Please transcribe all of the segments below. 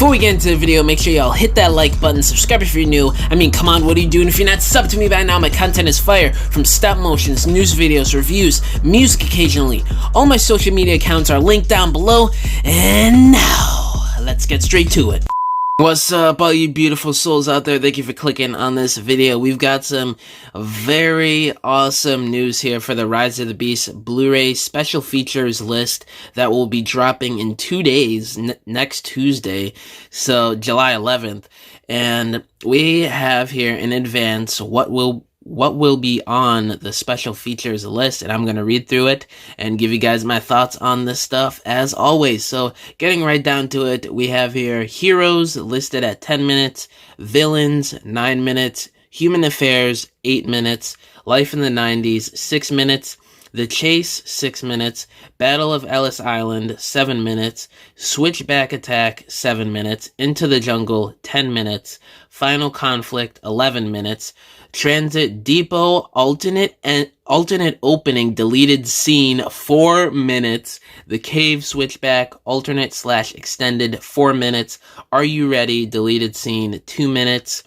Before we get into the video, make sure y'all hit that like button, subscribe if you're new. I mean, come on, what are you doing if you're not subbed to me by now? My content is fire, from stop motions, news videos, reviews, music occasionally. All my social media accounts are linked down below, and now, let's get straight to it. What's up, all you beautiful souls out there? Thank you for clicking on this video. We've got some very awesome news here for the Rise of the Beast Blu-ray special features list that will be dropping in 2 days, next Tuesday, so July 11th. And we have here in advance what will be on the special features list, and I'm going to read through it and give you guys my thoughts on this stuff as always. So getting right down to it, we have here Heroes listed at 10 minutes, Villains 9 minutes, Human Affairs 8 minutes, Life in the 90s 6 minutes, The Chase 6 minutes, Battle of Ellis Island 7 minutes, Switchback Attack 7 minutes, Into the Jungle 10 minutes, Final Conflict 11 minutes, Transit Depot alternate opening deleted scene 4 minutes, The Cave Switchback alternate / extended 4 minutes, Are You Ready deleted scene 2 minutes,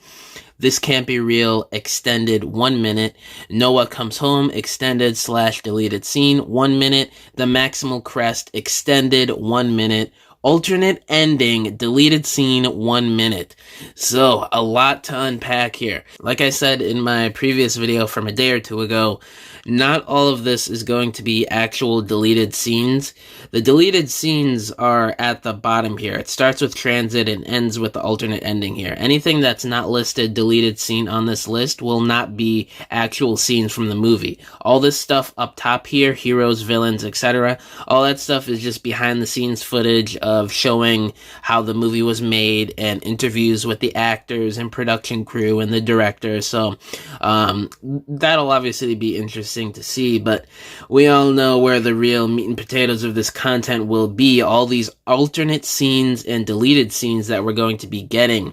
This Can't Be Real extended 1 minute, Noah Comes Home extended / deleted scene 1 minute, The Maximal Crest extended 1 minute, alternate ending deleted scene 1 minute. So a lot to unpack here. Like I said in my previous video from a day or two ago, not all of this is going to be actual deleted scenes. The deleted scenes are at the bottom here. It starts with Transit and ends with the alternate ending here. Anything that's not listed deleted scene on this list will not be actual scenes from the movie. All this stuff up top here, heroes, villains, etc., all that stuff is just behind the scenes footage of showing how the movie was made and interviews with the actors and production crew and the director. So that'll obviously be interesting to see, but we all know where the real meat and potatoes of this content will be, all these alternate scenes and deleted scenes that we're going to be getting.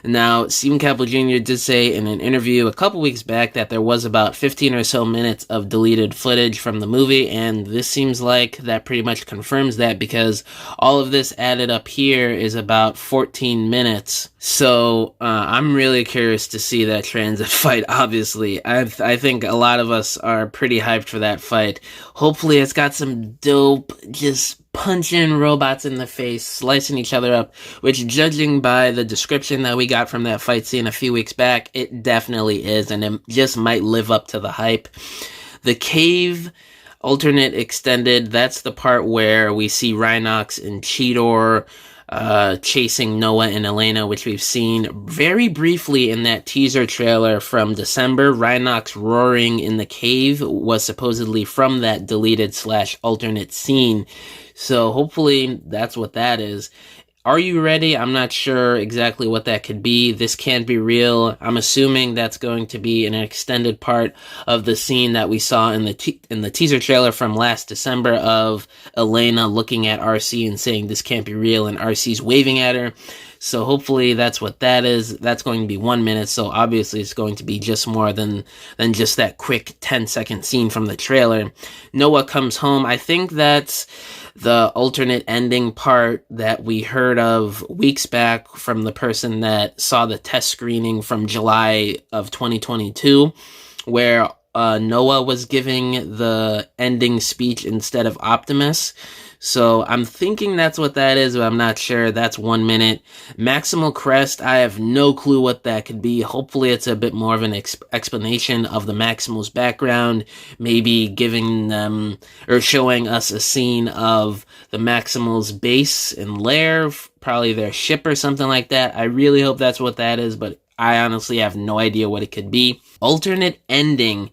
Now, Stephen Caple Jr. did say in an interview a couple weeks back that there was about 15 or so minutes of deleted footage from the movie, and this seems like that pretty much confirms that, because all of this added up here is about 14 minutes. So I'm really curious to see that transit fight. Obviously, I think a lot of us are pretty hyped for that fight. Hopefully it's got some dope, just punching robots in the face, slicing each other up, which, judging by the description that we got from that fight scene a few weeks back, it definitely is, and it just might live up to the hype. The Cave alternate extended, that's the part where we see Rhinox and Cheetor chasing Noah and Elena, which we've seen very briefly in that teaser trailer from December. Rhinox roaring in the cave was supposedly from that deleted / alternate scene. So hopefully that's what that is. Are You Ready? I'm not sure exactly what that could be. This Can't Be Real. I'm assuming that's going to be an extended part of the scene that we saw in the teaser trailer from last December of Elena looking at RC and saying, "This can't be real," and RC's waving at her. So hopefully that's what that is. That's going to be 1 minute, so obviously it's going to be just more than just that quick 10-second scene from the trailer. Noah Comes Home. I think that's the alternate ending part that we heard of weeks back from the person that saw the test screening from July of 2022, where Noah was giving the ending speech instead of Optimus. So I'm thinking that's what that is, but I'm not sure. That's 1 minute. Maximal Crest, I have no clue what that could be. Hopefully it's a bit more of an explanation of the Maximal's background, maybe giving them or showing us a scene of the Maximal's base and lair, probably their ship or something like that. I really hope that's what that is, but I honestly have no idea what it could be. Alternate ending,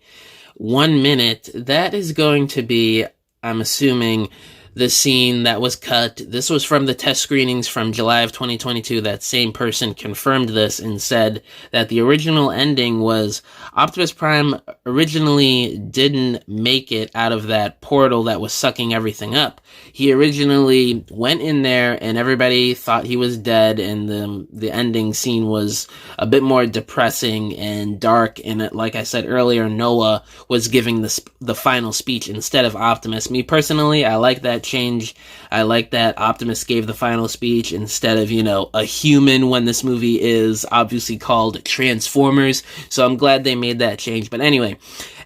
1 minute. That is going to be, I'm assuming, the scene that was cut. This was from the test screenings from July of 2022. That same person confirmed this and said that the original ending was Optimus Prime originally didn't make it out of that portal that was sucking everything up. He originally went in there and everybody thought he was dead, and the ending scene was a bit more depressing and dark, and like I said earlier, Noah was giving the final speech instead of Optimus. Me personally, I like that that change. I like that Optimus gave the final speech instead of, a human, when this movie is obviously called Transformers. So I'm glad they made that change. But anyway,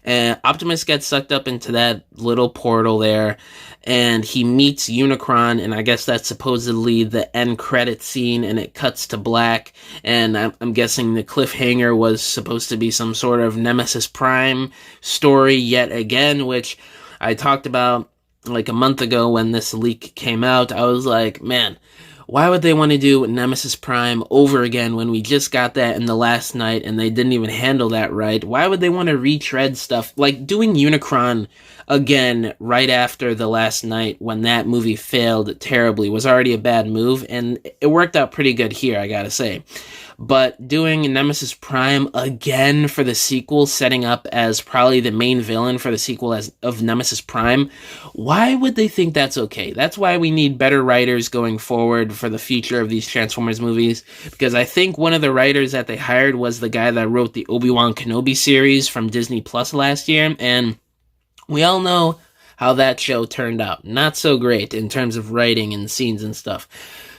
Optimus gets sucked up into that little portal there, and he meets Unicron, and I guess that's supposedly the end credit scene, and it cuts to black, and I'm guessing the cliffhanger was supposed to be some sort of Nemesis Prime story yet again, which I talked about like a month ago when this leak came out. I was like, man, why would they want to do Nemesis Prime over again when we just got that in the last night and they didn't even handle that right? Why would they want to retread stuff? Like doing Unicron again right after the last night when that movie failed terribly was already a bad move, and it worked out pretty good here, I gotta say. But doing Nemesis Prime again for the sequel, setting up as probably the main villain for the sequel of Nemesis Prime, why would they think that's okay? That's why we need better writers going forward for the future of these Transformers movies, because I think one of the writers that they hired was the guy that wrote the Obi-Wan Kenobi series from Disney Plus last year, and we all know how that show turned out. Not so great in terms of writing and scenes and stuff.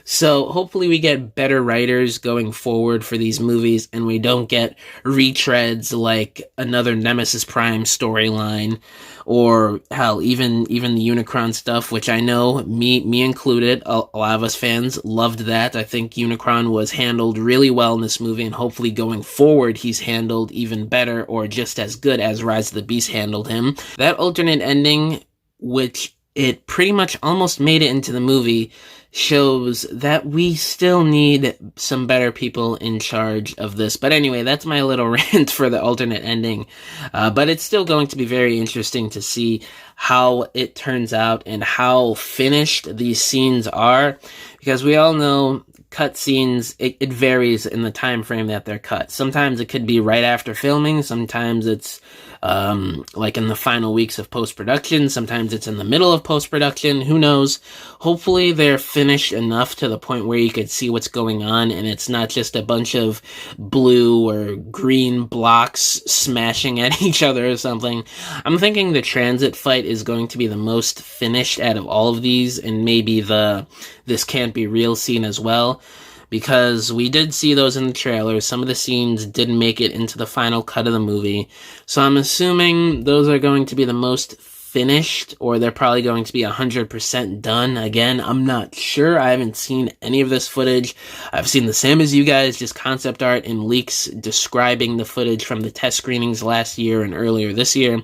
So hopefully we get better writers going forward for these movies, and we don't get retreads like another Nemesis Prime storyline, or hell, even the Unicron stuff, which I know, me included, a lot of us fans loved that. I think Unicron was handled really well in this movie, and hopefully going forward he's handled even better, or just as good as Rise of the Beast handled him. That alternate ending, which it pretty much almost made it into the movie, shows that we still need some better people in charge of this. But anyway, that's my little rant for the alternate ending. But it's still going to be very interesting to see how it turns out and how finished these scenes are, because we all know cut scenes, it varies in the time frame that they're cut. Sometimes it could be right after filming, sometimes it's like in the final weeks of post-production, sometimes it's in the middle of post-production, who knows. Hopefully they're finished enough to the point where you could see what's going on, and it's not just a bunch of blue or green blocks smashing at each other or something. I'm thinking the transit fight is going to be the most finished out of all of these, and maybe the "this can't be real" scene as well, because we did see those in the trailer. Some of the scenes didn't make it into the final cut of the movie, so I'm assuming those are going to be the most finished, or they're probably going to be 100% done. Again, I'm not sure. I haven't seen any of this footage. I've seen the same as you guys, just concept art and leaks describing the footage from the test screenings last year and earlier this year.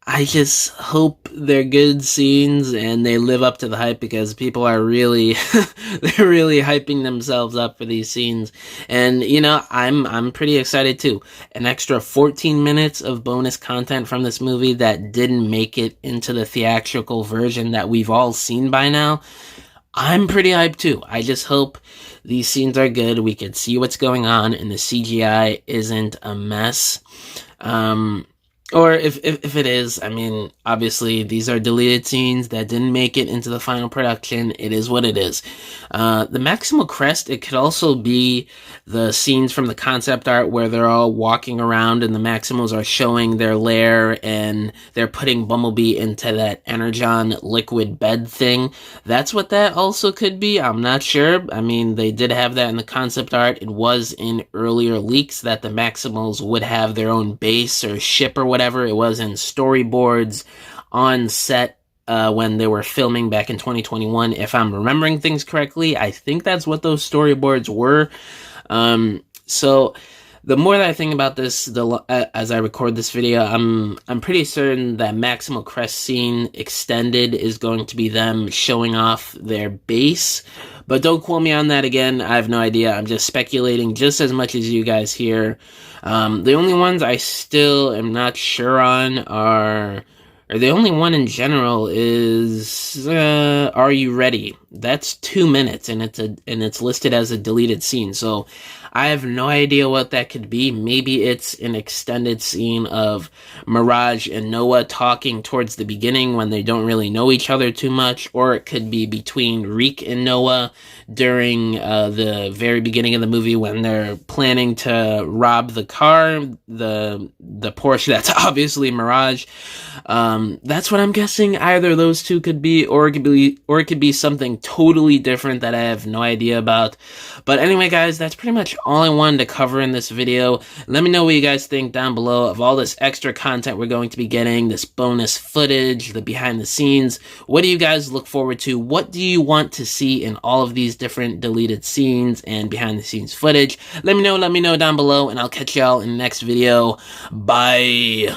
I just hope they're good scenes and they live up to the hype, because people are really, they're really hyping themselves up for these scenes. And, I'm pretty excited too. An extra 14 minutes of bonus content from this movie that didn't make it into the theatrical version that we've all seen by now. I'm pretty hyped too. I just hope these scenes are good, we can see what's going on, and the CGI isn't a mess. Or if it is, I mean, obviously these are deleted scenes that didn't make it into the final production. It is what it is. The Maximal Crest, it could also be the scenes from the concept art where they're all walking around and the Maximals are showing their lair and they're putting Bumblebee into that Energon liquid bed thing. That's what that also could be. I'm not sure. I mean, they did have that in the concept art. It was in earlier leaks that the Maximals would have their own base or ship or whatever. It was in storyboards on set when they were filming back in 2021. If I'm remembering things correctly, I think that's what those storyboards were. So the more that I think about this, as I record this video, I'm pretty certain that Maximal Crest scene extended is going to be them showing off their base. But don't quote me on that again. I have no idea. I'm just speculating just as much as you guys here. The only ones I still am not sure on or the only one in general is Are You Ready? that's 2 minutes, and it's listed as a deleted scene. So I have no idea what that could be. Maybe it's an extended scene of Mirage and Noah talking towards the beginning when they don't really know each other too much, or it could be between Reek and Noah during the very beginning of the movie when they're planning to rob the car, the Porsche that's obviously Mirage. That's what I'm guessing. Either those two could be, or it could be something totally different that I have no idea about. But anyway, guys, that's pretty much all I wanted to cover in this video. Let me know what you guys think down below of all this extra content we're going to be getting, this bonus footage, the behind the scenes. What do you guys look forward to? What do you want to see in all of these different deleted scenes and behind the scenes footage? Let me know down below, and I'll catch y'all in the next video. Bye.